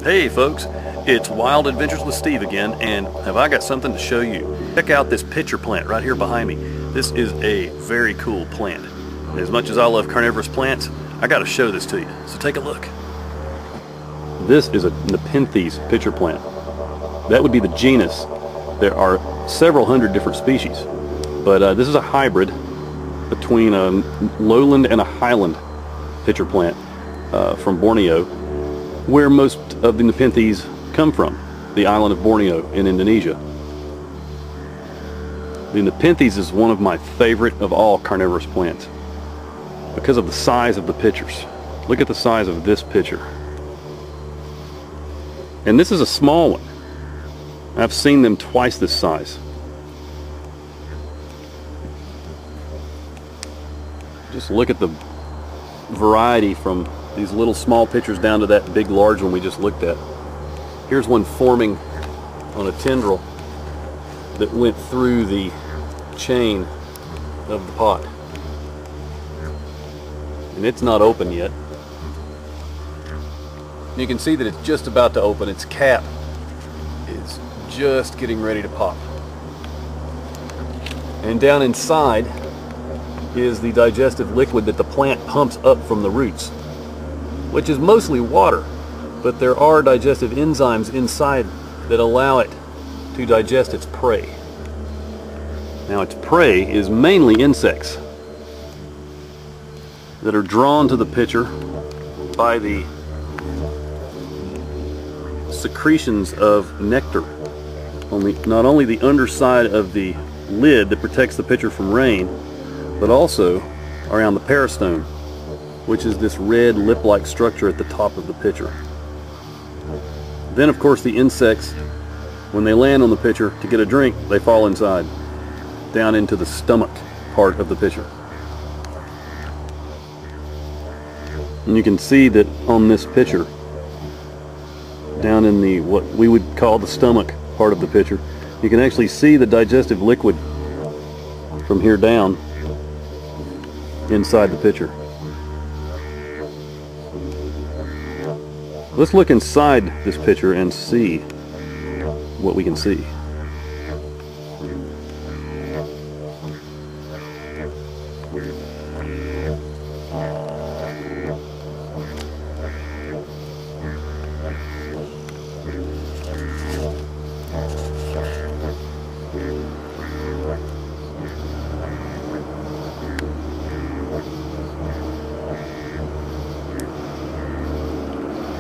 Hey folks, it's Wild Adventures with Steve again, and have I got something to show you. Check out this pitcher plant right here behind me. This is a very cool plant. As much as I love carnivorous plants, I got to show this to you, so take a look. This is a Nepenthes pitcher plant. That would be the genus. There are several hundred different species, but this is a hybrid between a lowland and a highland pitcher plant from Borneo, where most of the Nepenthes come from, the island of Borneo in Indonesia. The Nepenthes is one of my favorite of all carnivorous plants because of the size of the pitchers. Look at the size of this pitcher. And this is a small one. I've seen them twice this size. Just look at the variety from these little small pitchers down to that big large one we just looked at. Here's one forming on a tendril that went through the chain of the pot. And it's not open yet. You can see that it's just about to open. Its cap is just getting ready to pop. And down inside is the digestive liquid that the plant pumps up from the roots, which is mostly water, but there are digestive enzymes inside that allow it to digest its prey. Now, its prey is mainly insects that are drawn to the pitcher by the secretions of nectar on not only the underside of the lid that protects the pitcher from rain, but also around the peristome, which is this red lip-like structure at the top of the pitcher. Then, of course, the insects, when they land on the pitcher to get a drink, they fall inside, down into the stomach part of the pitcher. And you can see that on this pitcher, down in the what we would call the stomach part of the pitcher, you can actually see the digestive liquid from here down inside the pitcher. Let's look inside this pitcher and see what we can see.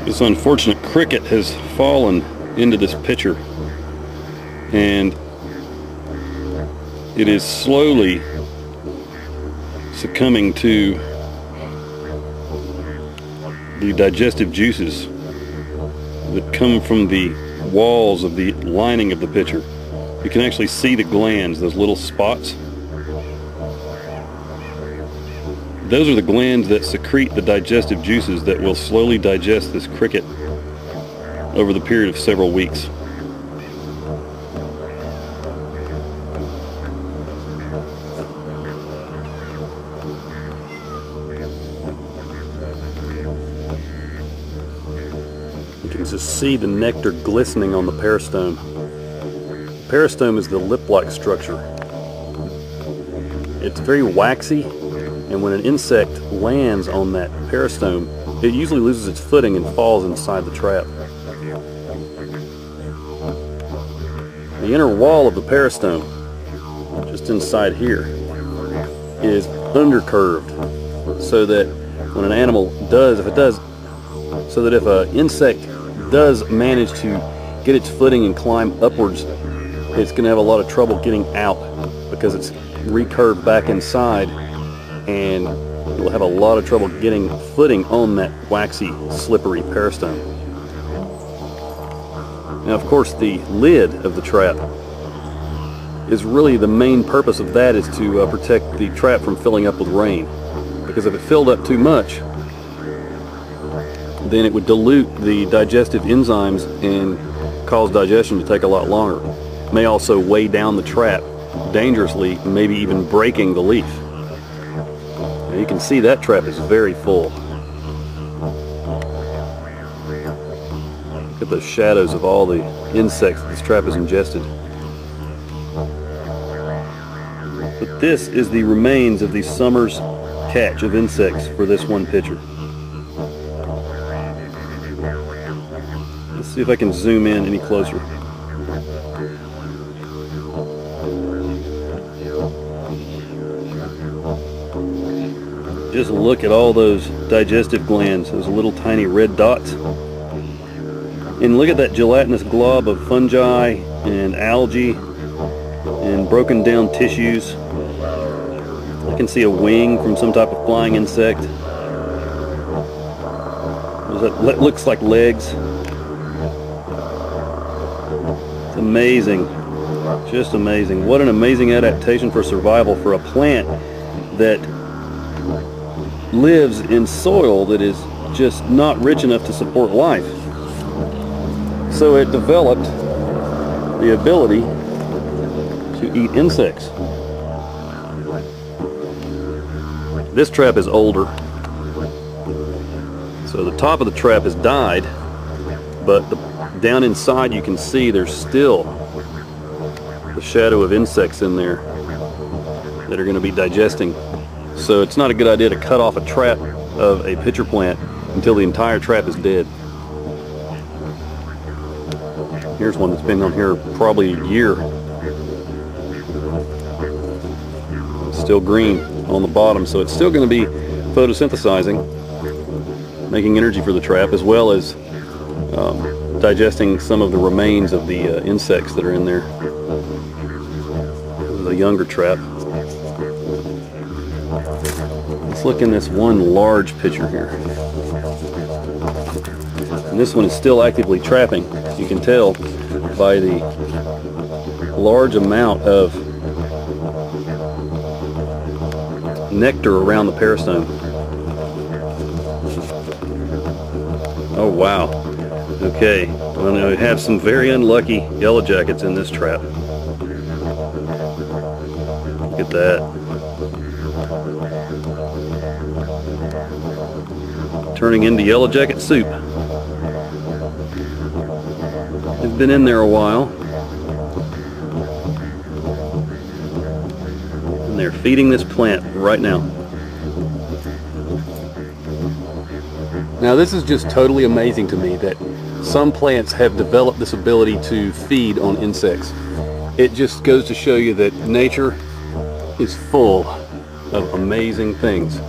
This unfortunate cricket has fallen into this pitcher, and it is slowly succumbing to the digestive juices that come from the walls of the lining of the pitcher. You can actually see the glands, those little spots. Those are the glands that secrete the digestive juices that will slowly digest this cricket over the period of several weeks. You can just see the nectar glistening on the peristome. The peristome is the lip-like structure. It's very waxy, and when an insect lands on that peristome, it usually loses its footing and falls inside the trap. The inner wall of the peristome, just inside here, is undercurved, so that when an animal does, so that if an insect does manage to get its footing and climb upwards, it's going to have a lot of trouble getting out because it's recurved back inside, and you'll have a lot of trouble getting footing on that waxy, slippery peristome. Now, of course, the lid of the trap is really the main purpose of that, is to protect the trap from filling up with rain, because if it filled up too much, then it would dilute the digestive enzymes and cause digestion to take a lot longer. It may also weigh down the trap dangerously, maybe even breaking the leaf. You can see that trap is very full. Look at those shadows of all the insects this trap has ingested. But this is the remains of the summer's catch of insects for this one pitcher. Let's see if I can zoom in any closer. Just look at all those digestive glands, those little tiny red dots. And look at that gelatinous glob of fungi and algae and broken down tissues. I can see a wing from some type of flying insect. That looks like legs. It's amazing. Just amazing. What an amazing adaptation for survival for a plant that lives in soil that is just not rich enough to support life. So it developed the ability to eat insects. This trap is older, so the top of the trap has died, but down inside you can see there's still the shadow of insects in there that are going to be digesting. So it's not a good idea to cut off a trap of a pitcher plant until the entire trap is dead. Here's one that's been on here probably a year. It's still green on the bottom, so it's still going to be photosynthesizing, making energy for the trap, as well as digesting some of the remains of the insects that are in there. This is a younger trap. Let's look in this one large pitcher here. And this one is still actively trapping. You can tell by the large amount of nectar around the peristome. Oh wow. Okay, well, we have some very unlucky yellow jackets in this trap. Look at that. Turning into yellow jacket soup. They've been in there a while. And they're feeding this plant right now. Now this is just totally amazing to me that some plants have developed this ability to feed on insects. It just goes to show you that nature is full of amazing things.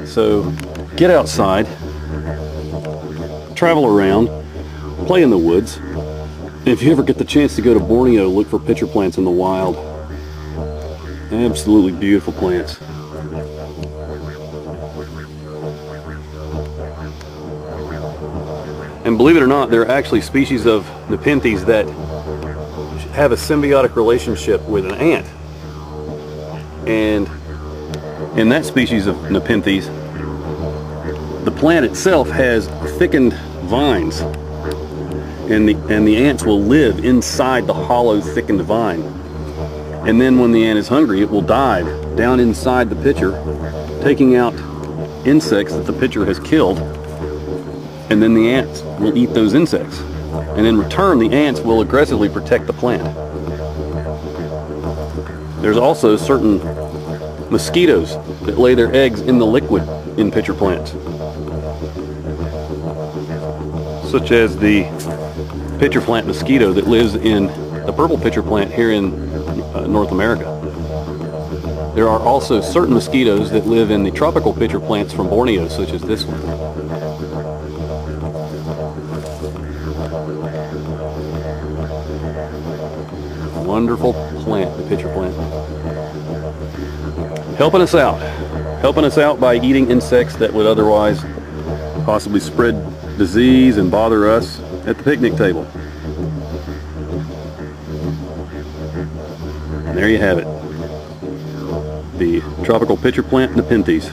So get outside, travel around, play in the woods. And if you ever get the chance to go to Borneo, look for pitcher plants in the wild. Absolutely beautiful plants. And believe it or not, there are actually species of Nepenthes that have a symbiotic relationship with an ant. And in that species of Nepenthes, the plant itself has thickened vines, and the ants will live inside the hollow thickened vine. And then when the ant is hungry, it will dive down inside the pitcher, taking out insects that the pitcher has killed, and then the ants will eat those insects. And in return, the ants will aggressively protect the plant. There's also certain mosquitoes that lay their eggs in the liquid in pitcher plants, such as the pitcher plant mosquito that lives in the purple pitcher plant here in North America. There are also certain mosquitoes that live in the tropical pitcher plants from Borneo, such as this one. Wonderful plant, the pitcher plant. Helping us out by eating insects that would otherwise possibly spread disease and bother us at the picnic table. And there you have it, the tropical pitcher plant Nepenthes.